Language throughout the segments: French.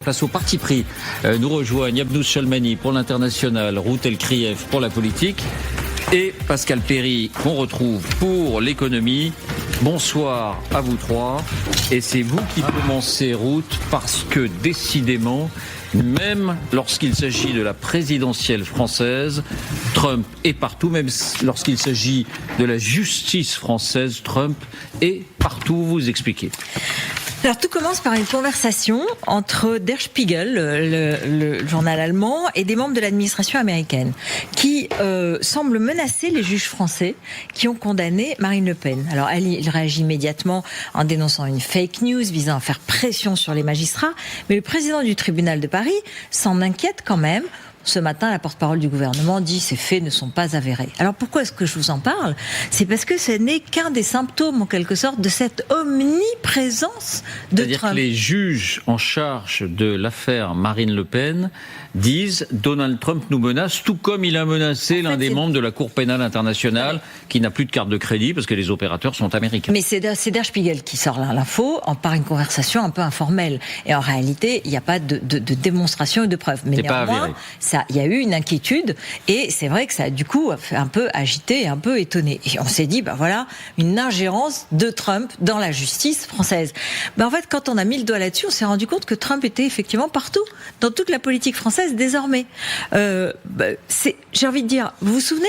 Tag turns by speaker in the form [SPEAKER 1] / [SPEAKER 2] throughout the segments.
[SPEAKER 1] Place au parti pris, nous rejoignent Yabnous Chalmani pour l'international, Ruth Elkrief pour la politique et Pascal Perry qu'on retrouve pour l'économie. Bonsoir à vous trois. Et c'est vous qui commencez, Ruth, parce que décidément, même lorsqu'il s'agit de la présidentielle française, Trump est partout, même lorsqu'il s'agit de la justice française, Trump est partout. Vous expliquez.
[SPEAKER 2] Alors tout commence par une conversation entre Der Spiegel, le journal allemand, et des membres de l'administration américaine, qui semblent menacer les juges français qui ont condamné Marine Le Pen. Alors il réagit immédiatement en dénonçant une fake news visant à faire pression sur les magistrats, mais le président du tribunal de Paris s'en inquiète quand même. Ce matin, la porte-parole du gouvernement dit que ces faits ne sont pas avérés. Alors pourquoi est-ce que je vous en parle ? C'est parce que ce n'est qu'un des symptômes, en quelque sorte, de cette omniprésence de
[SPEAKER 1] C'est-à-dire
[SPEAKER 2] Trump.
[SPEAKER 1] Que les juges en charge de l'affaire Marine Le Pen disent Donald Trump nous menace, tout comme il a menacé l'un des membres de la Cour pénale internationale qui n'a plus de carte de crédit parce que les opérateurs sont américains.
[SPEAKER 2] Mais c'est Der Spiegel qui sort l'info par une conversation un peu informelle. Et en réalité, il n'y a pas de démonstration et de preuve. Mais néanmoins, il y a eu une inquiétude et c'est vrai que ça a du coup fait un peu agité et un peu étonné. Et on s'est dit, voilà, une ingérence de Trump dans la justice française. En fait, quand on a mis le doigt là-dessus, on s'est rendu compte que Trump était effectivement partout, dans toute la politique française désormais. J'ai envie de dire, vous vous souvenez,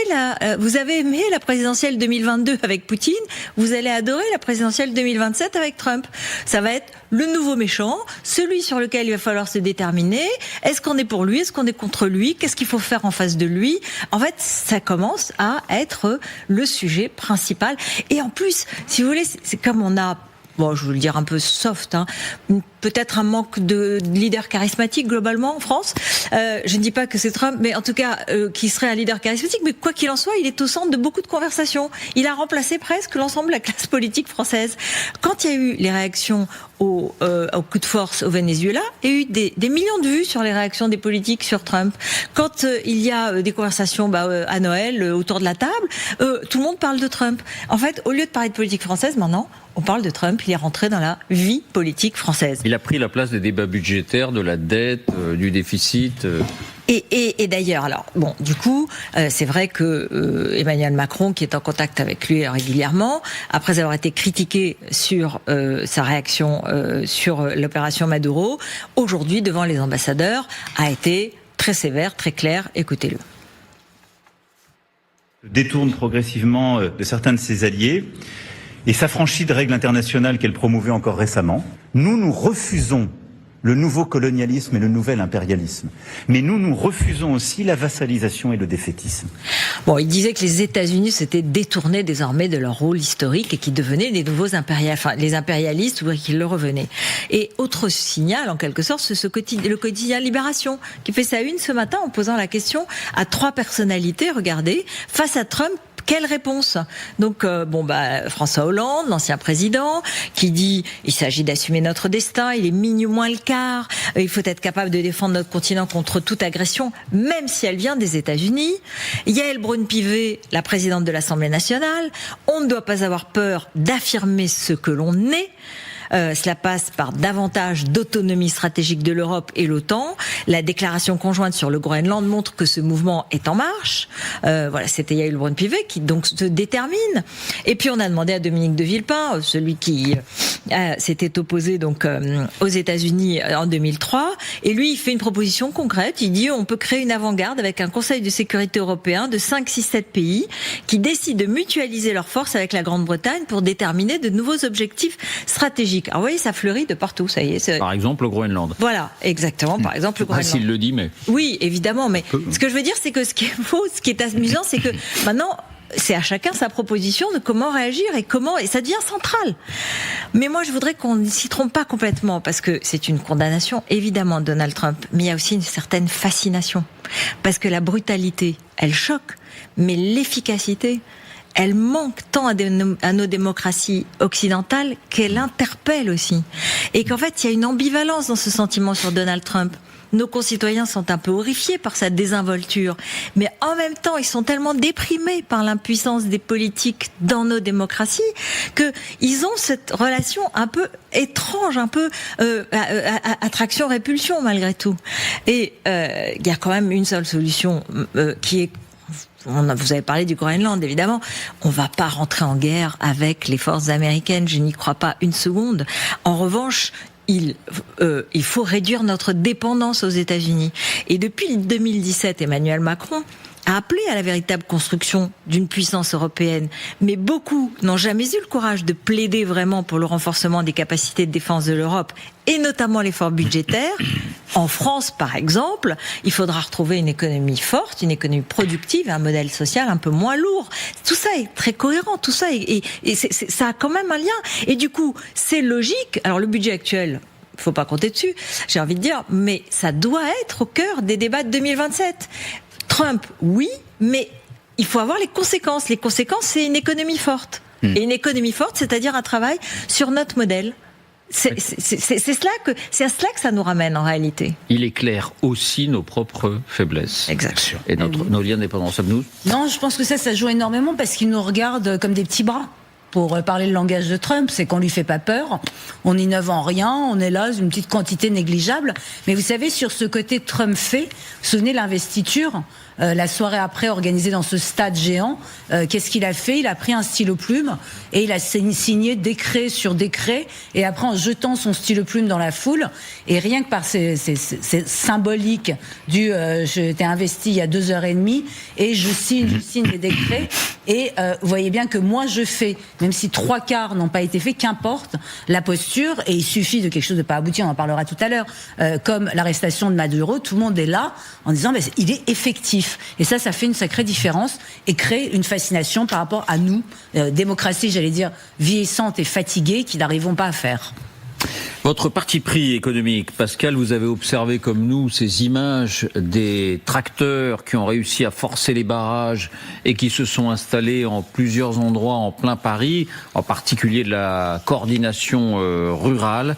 [SPEAKER 2] vous avez aimé la présidentielle 2022 avec Poutine, vous allez adorer la présidentielle 2027 avec Trump. Ça va être le nouveau méchant, celui sur lequel il va falloir se déterminer. Est-ce qu'on est pour lui ? Est-ce qu'on est contre lui ? Qu'est-ce qu'il faut faire en face de lui ? En fait, ça commence à être le sujet principal. Et en plus, si vous voulez, c'est comme on a... je veux le dire un peu soft, peut-être un manque de leader charismatique globalement en France. Je ne dis pas que c'est Trump, mais en tout cas, qui serait un leader charismatique. Mais quoi qu'il en soit, il est au centre de beaucoup de conversations. Il a remplacé presque l'ensemble de la classe politique française. Quand il y a eu les réactions au coup de force au Venezuela, il y a eu des millions de vues sur les réactions des politiques sur Trump. Quand il y a des conversations à Noël, autour de la table, tout le monde parle de Trump. En fait, au lieu de parler de politique française, maintenant, on parle de Trump, il est rentré dans la vie politique française.
[SPEAKER 1] Il a pris la place des débats budgétaires, de la dette, du déficit.
[SPEAKER 2] Et d'ailleurs, du coup, c'est vrai que Emmanuel Macron, qui est en contact avec lui régulièrement, après avoir été critiqué sur sa réaction sur l'opération Maduro, aujourd'hui, devant les ambassadeurs, a été très sévère, très clair. Écoutez-le.
[SPEAKER 3] Détourne progressivement de certains de ses alliés et s'affranchit de règles internationales qu'elle promouvait encore récemment. Nous refusons le nouveau colonialisme et le nouvel impérialisme. Mais nous refusons aussi la vassalisation et le défaitisme.
[SPEAKER 2] Il disait que les États-Unis s'étaient détournés désormais de leur rôle historique et qu'ils devenaient des nouveaux les impérialistes, ou qu'ils le revenaient. Et autre signal, en quelque sorte, c'est le quotidien Libération, qui fait sa une ce matin en posant la question à 3 personnalités, regardez, face à Trump, quelle réponse ? Donc, François Hollande, l'ancien président, qui dit il s'agit d'assumer notre destin, il est minuit moins le quart, il faut être capable de défendre notre continent contre toute agression, même si elle vient des États-Unis. Yael Braun-Pivet, la présidente de l'Assemblée nationale, on ne doit pas avoir peur d'affirmer ce que l'on est. Cela passe par davantage d'autonomie stratégique de l'Europe et l'OTAN. La déclaration conjointe sur le Groenland montre que ce mouvement est en marche. C'était Yael Braun-Pivet qui donc se détermine. Et puis on a demandé à Dominique de Villepin, celui qui s'était opposé donc aux États-Unis en 2003, et lui il fait une proposition concrète. Il dit on peut créer une avant-garde avec un Conseil de sécurité européen de 5, 6, 7 pays qui décident de mutualiser leurs forces avec la Grande-Bretagne pour déterminer de nouveaux objectifs stratégiques. Alors vous voyez, ça fleurit de partout, ça y est.
[SPEAKER 1] Par exemple, le Groenland.
[SPEAKER 2] Voilà, exactement, par exemple le Groenland.
[SPEAKER 1] S'il le dit, mais...
[SPEAKER 2] Oui, évidemment, mais ce que je veux dire, c'est que ce qui est faux, ce qui est amusant, c'est que maintenant... C'est à chacun sa proposition de comment réagir et ça devient central. Mais moi, je voudrais qu'on ne s'y trompe pas complètement, parce que c'est une condamnation, évidemment, de Donald Trump, mais il y a aussi une certaine fascination. Parce que la brutalité, elle choque, mais l'efficacité, elle manque tant à nos démocraties occidentales qu'elle interpelle aussi. Et qu'en fait, il y a une ambivalence dans ce sentiment sur Donald Trump. Nos concitoyens sont un peu horrifiés par sa désinvolture, mais en même temps, ils sont tellement déprimés par l'impuissance des politiques dans nos démocraties qu'ils ont cette relation un peu étrange, un peu attraction-répulsion malgré tout. Et il y a quand même une seule solution qui est... Vous avez parlé du Groenland, évidemment. On va pas rentrer en guerre avec les forces américaines, je n'y crois pas une seconde. En revanche, il faut réduire notre dépendance aux États-Unis. Et depuis 2017, Emmanuel Macron a appelé à la véritable construction d'une puissance européenne. Mais beaucoup n'ont jamais eu le courage de plaider vraiment pour le renforcement des capacités de défense de l'Europe, et notamment l'effort budgétaire. En France, par exemple, il faudra retrouver une économie forte, une économie productive et un modèle social un peu moins lourd. Tout ça est très cohérent, tout ça ça a quand même un lien. Et du coup, c'est logique. Alors le budget actuel, faut pas compter dessus, j'ai envie de dire, mais ça doit être au cœur des débats de 2027. Trump, oui, mais il faut avoir les conséquences. Les conséquences, c'est une économie forte. Et une économie forte, c'est-à-dire un travail sur notre modèle. C'est à cela que ça nous ramène en réalité.
[SPEAKER 1] Il éclaire aussi nos propres faiblesses.
[SPEAKER 2] Exact.
[SPEAKER 1] Et nos liens de dépendance.
[SPEAKER 4] Non, je pense que ça joue énormément parce qu'il nous regarde comme des petits bras. Pour parler le langage de Trump, c'est qu'on lui fait pas peur, on n'innove en rien, on est là, une petite quantité négligeable. Mais vous savez, sur ce côté Trump fait, vous vous souvenez l'investiture, la soirée après organisée dans ce stade géant, qu'est-ce qu'il a fait? Il a pris un stylo-plume et il a signé décret sur décret, et après en jetant son stylo-plume dans la foule, et rien que par ces symboliques du j'étais investi il y a 2h30 et je signe les décrets, et vous voyez bien que moi je fais, même si 3/4 n'ont pas été faits, qu'importe la posture, et il suffit de quelque chose de pas abouti, on en parlera tout à l'heure, comme l'arrestation de Maduro, tout le monde est là en disant il est effectif. Et ça fait une sacrée différence et crée une fascination par rapport à nous, démocratie, j'allais dire, vieillissante et fatiguée, qui n'arrivons pas à faire.
[SPEAKER 1] Votre parti pris économique, Pascal, vous avez observé comme nous ces images des tracteurs qui ont réussi à forcer les barrages et qui se sont installés en plusieurs endroits en plein Paris, en particulier de la coordination rurale,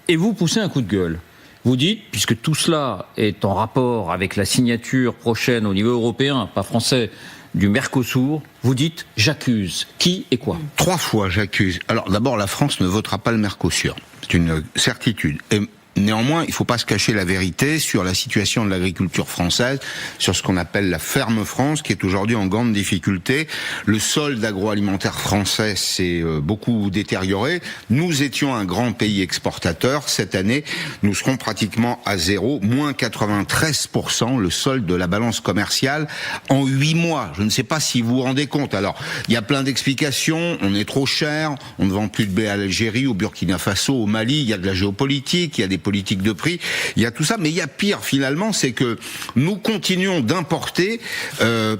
[SPEAKER 1] et vous poussez un coup de gueule. Vous dites, puisque tout cela est en rapport avec la signature prochaine au niveau européen, pas français, du Mercosur, vous dites « j'accuse ». Qui et quoi?
[SPEAKER 5] 3 fois j'accuse. Alors d'abord, la France ne votera pas le Mercosur. C'est une certitude. Et néanmoins, il ne faut pas se cacher la vérité sur la situation de l'agriculture française, sur ce qu'on appelle la ferme France, qui est aujourd'hui en grande difficulté. Le solde agroalimentaire français s'est beaucoup détérioré. Nous étions un grand pays exportateur. Cette année, nous serons pratiquement à zéro, moins 93% le solde de la balance commerciale en 8 mois. Je ne sais pas si vous vous rendez compte. Alors, il y a plein d'explications. On est trop cher, on ne vend plus de blé à l'Algérie, au Burkina Faso, au Mali. Il y a de la géopolitique, il y a des politiques de prix, il y a tout ça, mais il y a pire finalement, c'est que nous continuons d'importer,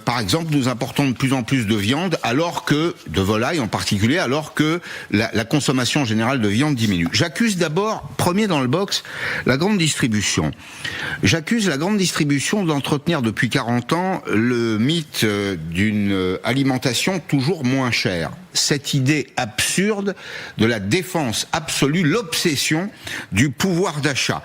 [SPEAKER 5] par exemple, nous importons de plus en plus de viande, alors que, de volaille en particulier, alors que la consommation générale de viande diminue. J'accuse d'abord, premier dans le box, la grande distribution. J'accuse la grande distribution d'entretenir depuis 40 ans le mythe d'une alimentation toujours moins chère. Cette idée absurde de la défense absolue, l'obsession du pouvoir d'achat.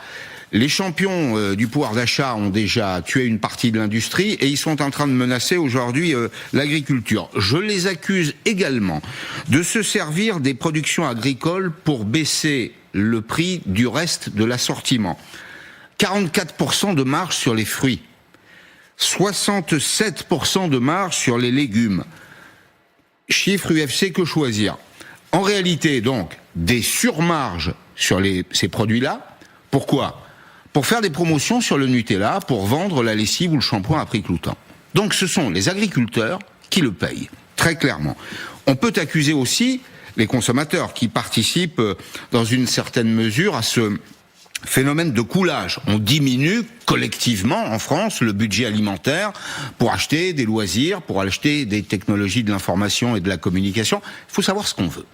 [SPEAKER 5] Les champions du pouvoir d'achat ont déjà tué une partie de l'industrie et ils sont en train de menacer aujourd'hui l'agriculture. Je les accuse également de se servir des productions agricoles pour baisser le prix du reste de l'assortiment. 44% de marge sur les fruits, 67% de marge sur les légumes. Chiffre UFC, que choisir? En réalité, donc, des surmarges sur ces produits-là. Pourquoi? Pour faire des promotions sur le Nutella, pour vendre la lessive ou le shampoing à prix cloutant. Donc ce sont les agriculteurs qui le payent, très clairement. On peut accuser aussi les consommateurs qui participent dans une certaine mesure à ce phénomène de coulage. On diminue collectivement en France le budget alimentaire pour acheter des loisirs, pour acheter des technologies de l'information et de la communication. Il faut savoir ce qu'on veut.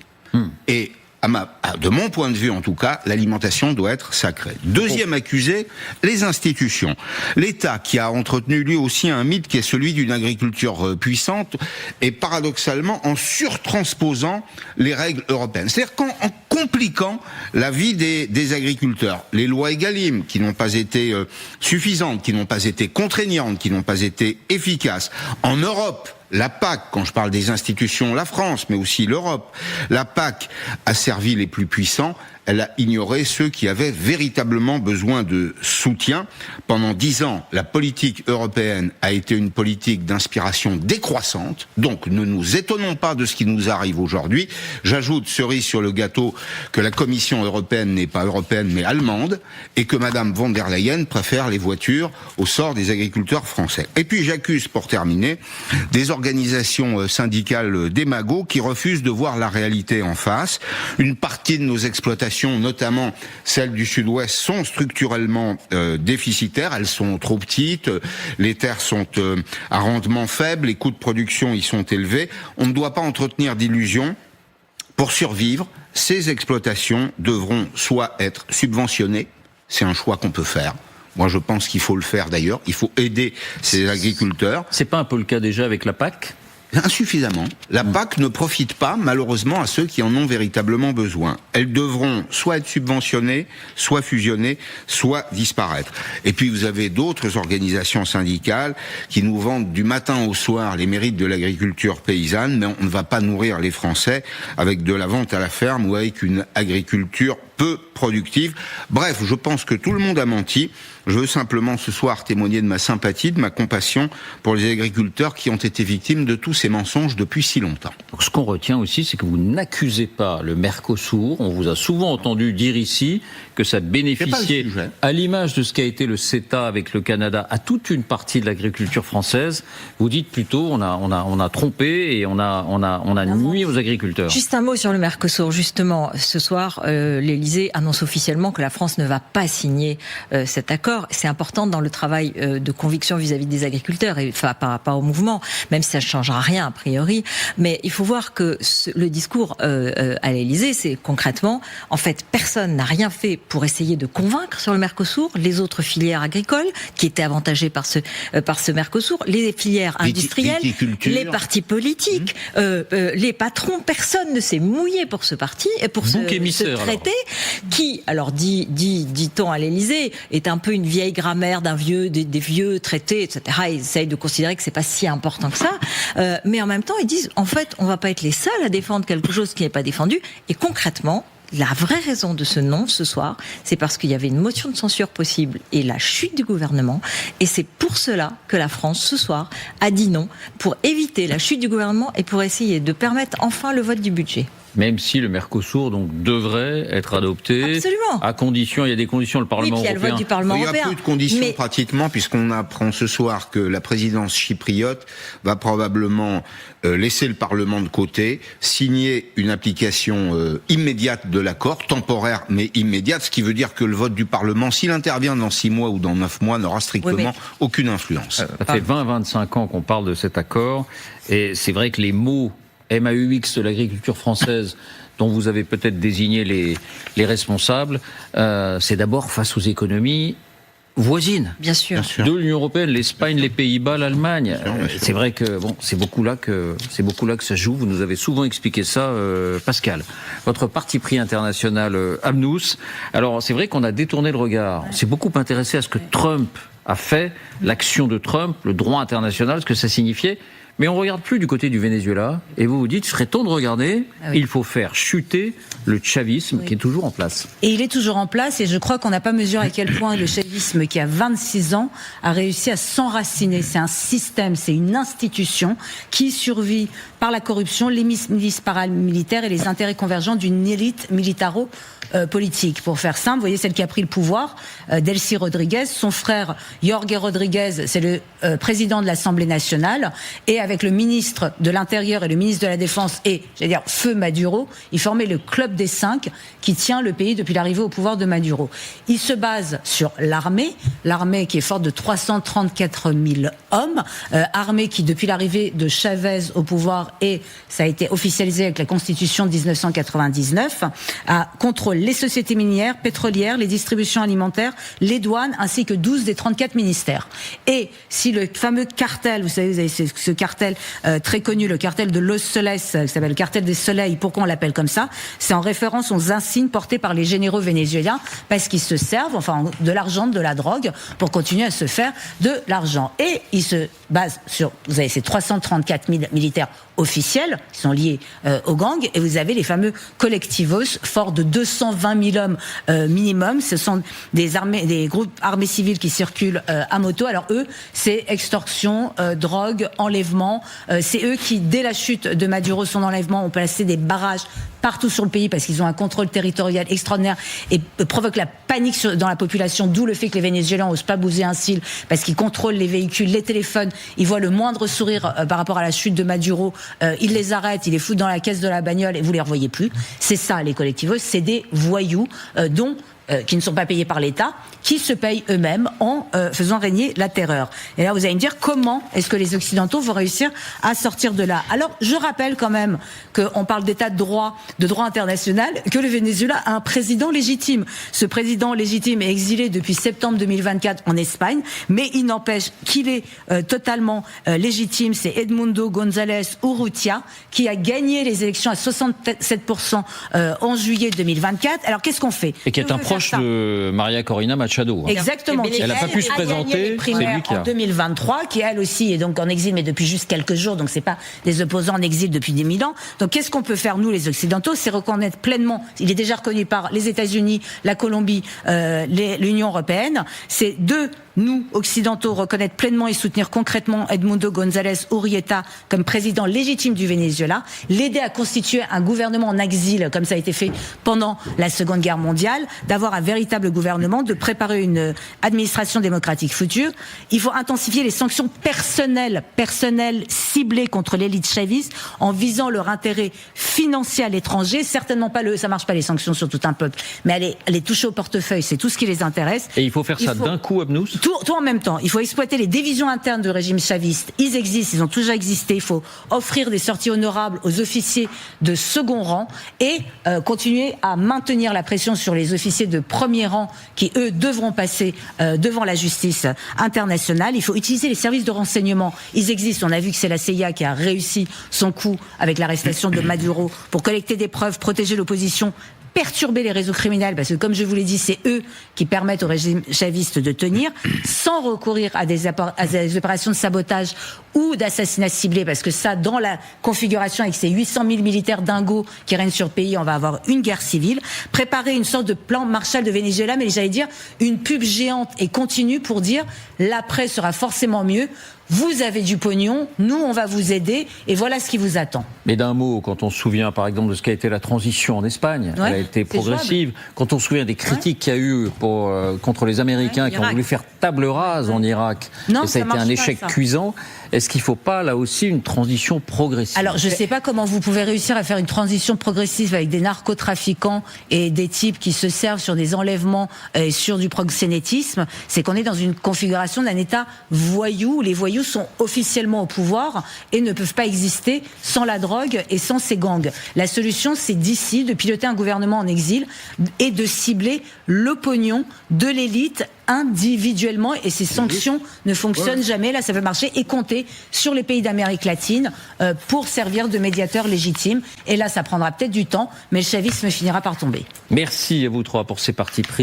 [SPEAKER 5] Et de mon point de vue en tout cas, l'alimentation doit être sacrée. Deuxième accusé, les institutions. L'État, qui a entretenu lui aussi un mythe qui est celui d'une agriculture puissante, et paradoxalement en surtransposant les règles européennes. C'est-à-dire qu'en compliquant la vie des agriculteurs. Les lois Egalim, qui n'ont pas été suffisantes, qui n'ont pas été contraignantes, qui n'ont pas été efficaces. En Europe, la PAC, quand je parle des institutions, la France, mais aussi l'Europe, la PAC a servi les plus puissants, elle a ignoré ceux qui avaient véritablement besoin de soutien. Pendant 10 ans, la politique européenne a été une politique d'inspiration décroissante, donc ne nous étonnons pas de ce qui nous arrive aujourd'hui. J'ajoute, cerise sur le gâteau, que la Commission européenne n'est pas européenne mais allemande, et que Madame von der Leyen préfère les voitures au sort des agriculteurs français. Et puis j'accuse, pour terminer, des organisations syndicales démagogues qui refusent de voir la réalité en face. Une partie de nos exploitations, notamment celles du Sud-Ouest, sont structurellement déficitaires. Elles sont trop petites, les terres sont à rendement faible, les coûts de production y sont élevés. On ne doit pas entretenir d'illusions. Pour survivre, ces exploitations devront soit être subventionnées, c'est un choix qu'on peut faire. Moi, je pense qu'il faut le faire d'ailleurs. Il faut aider ces agriculteurs.
[SPEAKER 1] C'est pas un peu le cas déjà avec la PAC ?
[SPEAKER 5] Insuffisamment. La PAC ne profite pas, malheureusement, à ceux qui en ont véritablement besoin. Elles devront soit être subventionnées, soit fusionnées, soit disparaître. Et puis vous avez d'autres organisations syndicales qui nous vendent du matin au soir les mérites de l'agriculture paysanne, mais on ne va pas nourrir les Français avec de la vente à la ferme ou avec une agriculture peu productive. Bref, je pense que tout le monde a menti. Je veux simplement ce soir témoigner de ma sympathie, de ma compassion pour les agriculteurs qui ont été victimes de tous ces mensonges depuis si longtemps.
[SPEAKER 1] Donc, ce qu'on retient aussi, c'est que vous n'accusez pas le Mercosur. On vous a souvent entendu dire ici que ça bénéficiait, à l'image de ce qu'a été le CETA avec le Canada, à toute une partie de l'agriculture française. Vous dites plutôt on a trompé et on a nuit aux agriculteurs.
[SPEAKER 2] Juste un mot sur le Mercosur. Justement, ce soir, l'Élysée annonce officiellement que la France ne va pas signer cet accord. C'est important dans le travail de conviction vis-à-vis des agriculteurs et enfin, par rapport au mouvement, même si ça ne changera rien a priori. Mais il faut voir que le discours à l'Élysée, c'est concrètement, en fait, personne n'a rien fait pour essayer de convaincre sur le Mercosur les autres filières agricoles qui étaient avantagées par ce Mercosur, les filières industrielles, les partis politiques, les patrons. Personne ne s'est mouillé pour ce parti et pour ce traité qui, alors dit-on à l'Élysée, est un peu une vieille grammaire des vieux traités, etc. Ils essayent de considérer que c'est pas si important que ça, mais en même temps ils disent en fait on va pas être les seuls à défendre quelque chose qui n'est pas défendu. Et concrètement, la vraie raison de ce non ce soir, c'est parce qu'il y avait une motion de censure possible et la chute du gouvernement. Et c'est pour cela que la France, ce soir, a dit non, pour éviter la chute du gouvernement et pour essayer de permettre enfin le vote du budget.
[SPEAKER 1] Même si le Mercosur donc devrait être adopté,
[SPEAKER 2] absolument,
[SPEAKER 1] à condition, il y a des conditions, le Parlement européen.
[SPEAKER 2] Il y a le vote du Parlement européen.
[SPEAKER 5] Il n'y a plus de conditions pratiquement, puisqu'on apprend ce soir que la présidence chypriote va probablement laisser le Parlement de côté, signer une application immédiate de l'accord, temporaire mais immédiate, ce qui veut dire que le vote du Parlement, s'il intervient dans 6 mois ou dans 9 mois, n'aura strictement aucune influence.
[SPEAKER 1] Ça fait 20-25 ans qu'on parle de cet accord, et c'est vrai que les mots MAUX de l'agriculture française, dont vous avez peut-être désigné les responsables, c'est d'abord face aux économies voisines.
[SPEAKER 2] Bien sûr.
[SPEAKER 1] De l'Union européenne, l'Espagne, les Pays-Bas, l'Allemagne. C'est vrai que c'est beaucoup là que ça joue. Vous nous avez souvent expliqué ça, Pascal. Votre parti pris international, Amnous. Alors c'est vrai qu'on a détourné le regard. On s'est beaucoup intéressé à ce que Trump a fait, l'action de Trump, le droit international, ce que ça signifiait. Mais on ne regarde plus du côté du Venezuela, et vous vous dites, il serait temps de regarder, il faut faire chuter le chavisme qui est toujours en place.
[SPEAKER 4] Et il est toujours en place, et je crois qu'on n'a pas mesuré à quel point le chavisme, qui a 26 ans, a réussi à s'enraciner. C'est un système, c'est une institution qui survit par la corruption, les milices paramilitaires et les intérêts convergents d'une élite militaro-politique. Pour faire simple, vous voyez celle qui a pris le pouvoir, Delcy Rodriguez, son frère Jorge Rodriguez, c'est le président de l'Assemblée nationale, et avec le ministre de l'Intérieur et le ministre de la Défense et, j'allais dire, feu Maduro, ils formaient le club des 5 qui tient le pays depuis l'arrivée au pouvoir de Maduro. Il se base sur l'armée qui est forte de 334 000 hommes, armée qui, depuis l'arrivée de Chavez au pouvoir, et ça a été officialisé avec la Constitution de 1999, contrôle les sociétés minières, pétrolières, les distributions alimentaires, les douanes, ainsi que 12 des 34 ministères. Et si le fameux cartel, vous avez ce cartel très connu, le cartel de Los Soles, qui s'appelle le cartel des soleils, pourquoi on l'appelle comme ça? C'est en référence aux insignes portés par les généraux vénézuéliens, parce qu'ils se servent, de l'argent, de la drogue, pour continuer à se faire de l'argent. Et ils se basent sur, vous avez ces 334 000 militaires officiels qui sont liés aux gangs, et vous avez les fameux collectivos forts de 220 000 hommes minimum. Ce sont des groupes armés civils qui circulent à moto. Alors eux, c'est extorsion, drogue, enlèvement. C'est eux qui, dès la chute de Maduro, son enlèvement, ont placé des barrages partout sur le pays parce qu'ils ont un contrôle territorial extraordinaire et provoquent la panique dans la population, d'où le fait que les Vénézuéliens n'osent pas bouger un cil parce qu'ils contrôlent les véhicules, les téléphones. Ils voient le moindre sourire par rapport à la chute de Maduro, ils les arrêtent, ils les foutent dans la caisse de la bagnole et vous les revoyez plus. C'est ça, les collectivos, c'est des voyous qui ne sont pas payés par l'État, qui se payent eux-mêmes en faisant régner la terreur. Et là, vous allez me dire, comment est-ce que les Occidentaux vont réussir à sortir de là? Alors, je rappelle quand même qu'on parle d'état de droit international, que le Venezuela a un président légitime. Ce président légitime est exilé depuis septembre 2024 en Espagne, mais il n'empêche qu'il est totalement légitime. C'est Edmundo González Urrutia, qui a gagné les élections à 67% en juillet 2024. Alors, qu'est-ce qu'on fait?
[SPEAKER 1] Et qui est un proche de Maria Corina Machado.
[SPEAKER 4] Exactement.
[SPEAKER 1] Elle n'a pas pu se présenter.
[SPEAKER 4] C'est lui qui a. En 2023, qui elle aussi est donc en exil, mais depuis juste quelques jours, donc c'est pas des opposants en exil depuis des 1000 ans. Donc qu'est-ce qu'on peut faire, nous, les Occidentaux? C'est reconnaître pleinement, il est déjà reconnu par les États-Unis, la Colombie, l'Union européenne, c'est nous, Occidentaux, reconnaître pleinement et soutenir concrètement Edmundo González Urrutia comme président légitime du Venezuela, l'aider à constituer un gouvernement en exil, comme ça a été fait pendant la Seconde Guerre mondiale, d'avoir un véritable gouvernement, de préparer une administration démocratique future. Il faut intensifier les sanctions personnelles ciblées contre l'élite chaviste en visant leur intérêt financier à l'étranger. Certainement pas ça marche pas les sanctions sur tout un peuple, mais aller toucher au portefeuille, c'est tout ce qui les intéresse.
[SPEAKER 1] Et il faut faire ça d'un coup, Abnous?
[SPEAKER 4] Tout en même temps. Il faut exploiter les divisions internes du régime chaviste. Ils existent, ils ont toujours existé. Il faut offrir des sorties honorables aux officiers de second rang et continuer à maintenir la pression sur les officiers de premier rang qui, eux, devront passer devant la justice internationale. Il faut utiliser les services de renseignement. Ils existent. On a vu que c'est la CIA qui a réussi son coup avec l'arrestation de Maduro pour collecter des preuves, protéger l'opposition, perturber les réseaux criminels, parce que comme je vous l'ai dit, c'est eux qui permettent au régime chaviste de tenir, sans recourir à des opérations de sabotage ou d'assassinat ciblé, parce que ça, dans la configuration avec ces 800 000 militaires dingos qui règnent sur le pays, on va avoir une guerre civile. Préparer une sorte de plan Marshall de Venezuela, mais j'allais dire une pub géante et continue pour dire l'après sera forcément mieux. Vous avez du pognon, nous on va vous aider et voilà ce qui vous attend.
[SPEAKER 1] Mais d'un mot, quand on se souvient par exemple de ce qu'a été la transition en Espagne, elle a été progressive. Jouable. Quand on se souvient des critiques qu'il y a eu contre les Américains qui ont voulu faire table rase en Irak, et ça a été un échec cuisant, est-ce qu'il ne faut pas là aussi une transition progressive?
[SPEAKER 4] Alors je ne sais pas comment vous pouvez réussir à faire une transition progressive avec des narcotrafiquants et des types qui se servent sur des enlèvements et sur du proxénétisme. C'est qu'on est dans une configuration d'un État voyou, où les voyous sont officiellement au pouvoir et ne peuvent pas exister sans la drogue et sans ces gangs. La solution, c'est d'ici de piloter un gouvernement en exil et de cibler le pognon de l'élite individuellement, et ces sanctions ne fonctionnent jamais. Là, ça peut marcher, et compter sur les pays d'Amérique latine pour servir de médiateurs légitimes. Et là, ça prendra peut-être du temps, mais le chavisme finira par tomber.
[SPEAKER 1] Merci à vous trois pour ces partis pris.